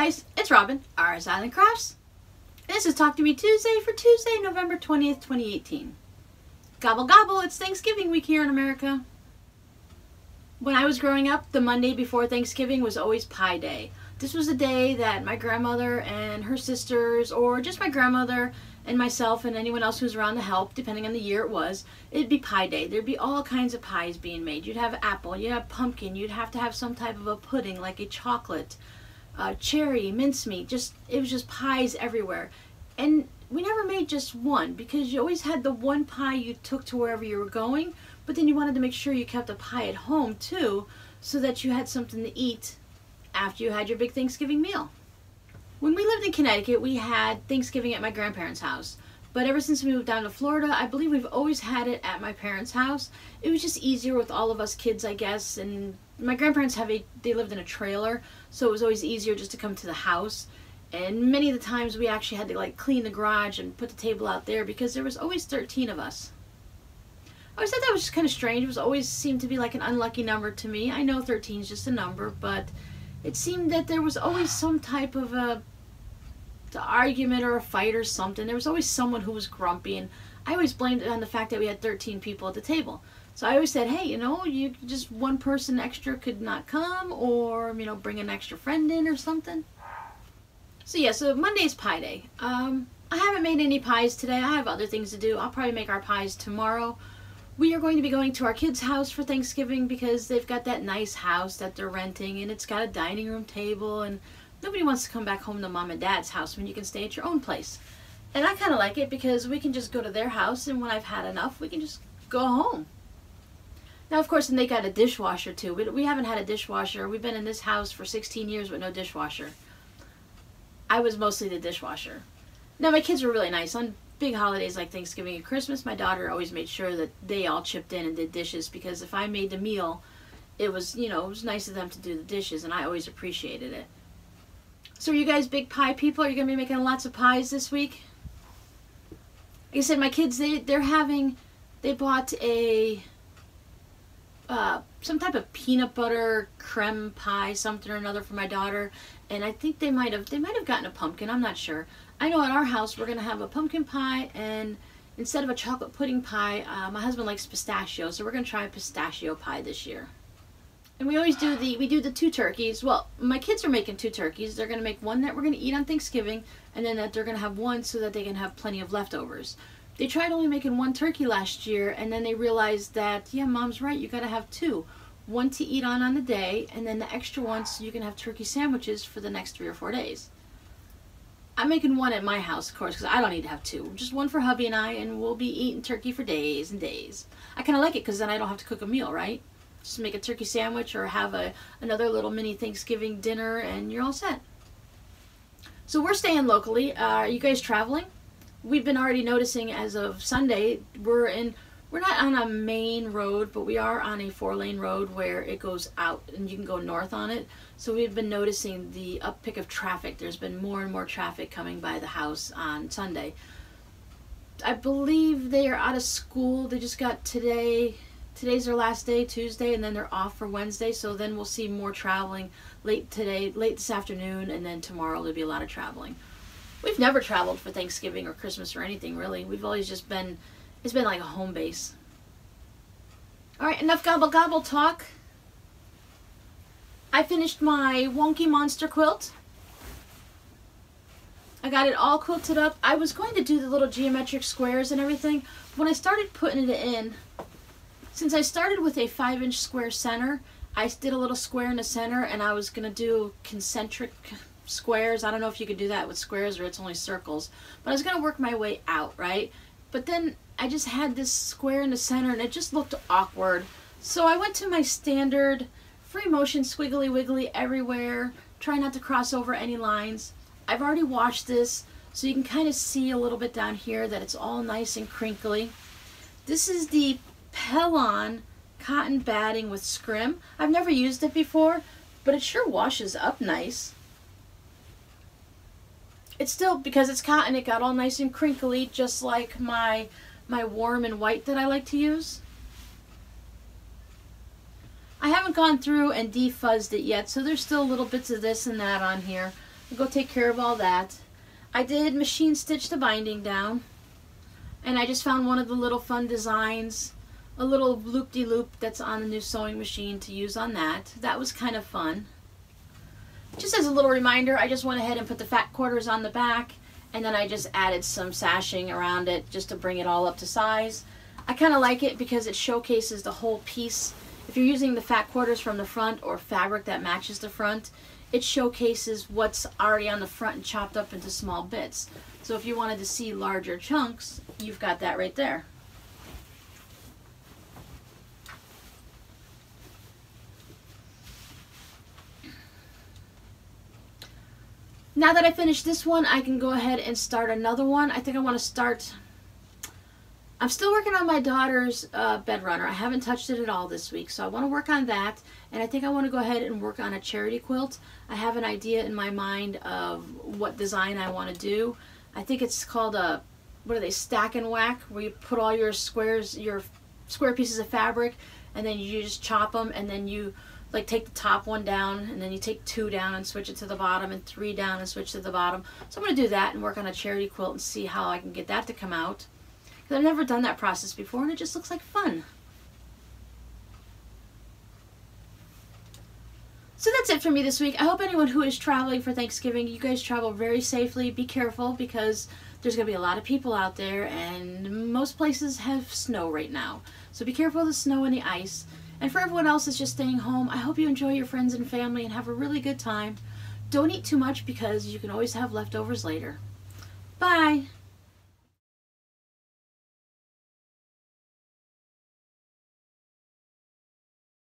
guys, it's Robin, RsIslandCrafts. This is Talk to Me Tuesday for Tuesday, November 20th, 2018. Gobble gobble, it's Thanksgiving week here in America. When I was growing up, the Monday before Thanksgiving was always Pie Day. This was the day that my grandmother and her sisters, or just my grandmother and myself and anyone else who was around to help, depending on the year it was, it'd be Pie Day. There'd be all kinds of pies being made. You'd have apple, you'd have pumpkin, you'd have to have some type of a pudding like a chocolate, cherry, mincemeat, it was just pies everywhere. And we never made just one, because you always had the one pie you took to wherever you were going, but then you wanted to make sure you kept a pie at home too, so that you had something to eat after you had your big Thanksgiving meal. When we lived in Connecticut, we had Thanksgiving at my grandparents' house. But ever since we moved down to Florida, I believe we've always had it at my parents' house. It was just easier with all of us kids, I guess. And my grandparents they lived in a trailer, so it was always easier just to come to the house. And many of the times we actually had to like clean the garage and put the table out there because there was always 13 of us. I always thought that was just kind of strange. It was always seemed to be like an unlucky number to me. I know 13 is just a number, but it seemed that there was always some type of a argument or a fight or something. There was always someone who was grumpy, and I always blamed it on the fact that we had 13 people at the table. So I always said, hey, you just one person extra could not come, or bring an extra friend in or something. So yeah, so Monday's Pie Day. I haven't made any pies today. I have other things to do. I'll probably make our pies tomorrow. We are going to be going to our kids' house for Thanksgiving because they've got that nice house that they're renting, and it's got a dining room table, and nobody wants to come back home to mom and dad's house when you can stay at your own place. And I kind of like it because we can just go to their house, and when I've had enough, we can just go home. Now, of course, and they got a dishwasher too. We haven't had a dishwasher. We've been in this house for 16 years with no dishwasher. I was mostly the dishwasher. Now, my kids were really nice. On big holidays like Thanksgiving and Christmas, my daughter always made sure that they all chipped in and did dishes, because if I made the meal, it was nice of them to do the dishes, and I always appreciated it. So are you guys big pie people? Are you going to be making lots of pies this week? Like I said, my kids, they bought a some type of peanut butter creme pie, something or another, for my daughter, and I think they might have gotten a pumpkin. I'm not sure. I know at our house we're going to have a pumpkin pie, and instead of a chocolate pudding pie, my husband likes pistachio, so we're going to try a pistachio pie this year. And we always do the two turkeys. Well, my kids are making two turkeys. They're going to make one that we're going to eat on Thanksgiving, and then that they're going to have one so that they can have plenty of leftovers. They tried only making one turkey last year, and then they realized that, yeah, Mom's right, you got to have two. One to eat on the day, and then the extra one so you can have turkey sandwiches for the next 3 or 4 days. I'm making one at my house, of course, because I don't need to have two. Just one for hubby and I, and we'll be eating turkey for days and days. I kind of like it because then I don't have to cook a meal, right? Just make a turkey sandwich or have another little mini Thanksgiving dinner, and you're all set. So we're staying locally. Are you guys traveling? We've been already noticing as of Sunday, we're not on a main road, but we are on a 4-lane road where it goes out and you can go north on it. So we've been noticing the uptick of traffic. There's been more and more traffic coming by the house on Sunday. I believe they are out of school. They just got today's their last day, Tuesday, and then they're off for Wednesday. So then we'll see more traveling late this afternoon, and then tomorrow there'll be a lot of traveling. We've never traveled for Thanksgiving or Christmas or anything, really. We've always just been, it's been like a home base. All right, enough gobble gobble talk. I finished my Wonky monster quilt. I got it all quilted up. I was going to do the little geometric squares and everything. When I started putting it in, since I started with a 5-inch square center, I did a little square in the center, and I was going to do concentric squares. I don't know if you could do that with squares or it's only circles, but I was going to work my way out, right? But then I just had this square in the center, and it just looked awkward. So I went to my standard free motion squiggly wiggly everywhere, try not to cross over any lines. I've already washed this, so you can kind of see a little bit down here that it's all nice and crinkly. This is the Pellon cotton batting with scrim. I've never used it before, but it sure washes up nice. It's still, because it's cotton, it got all nice and crinkly, just like my warm and white that I like to use. I haven't gone through and defuzzed it yet, so there's still little bits of this and that on here. go take care of all that. I did machine stitch the binding down, and I just found one of the little fun designs, a little loop-de-loop that's on the new sewing machine to use on that. That was kind of fun. Just as a little reminder, I just went ahead and put the fat quarters on the back, and then I just added some sashing around it just to bring it all up to size. I kind of like it because it showcases the whole piece. If you're using the fat quarters from the front or fabric that matches the front, it showcases what's already on the front and chopped up into small bits. So if you wanted to see larger chunks, you've got that right there. Now that I finished this one, I can go ahead and start another one. I think I want to start, I'm still working on my daughter's bed runner. I haven't touched it at all this week, so I want to work on that. And I think I want to go ahead and work on a charity quilt. I have an idea in my mind of what design I want to do. I think it's called a, what are they, stack and whack, where you put all your squares, your square pieces of fabric, and then you just chop them, and then you like take the top one down, and then you take 2 down and switch it to the bottom, and 3 down and switch to the bottom. So I'm going to do that and work on a charity quilt and see how I can get that to come out. Because I've never done that process before, and it just looks like fun. So that's it for me this week. I hope anyone who is traveling for Thanksgiving, you guys travel very safely. Be careful because there's going to be a lot of people out there, and most places have snow right now. So be careful of the snow and the ice. And for everyone else that's just staying home, I hope you enjoy your friends and family and have a really good time. Don't eat too much because you can always have leftovers later. Bye!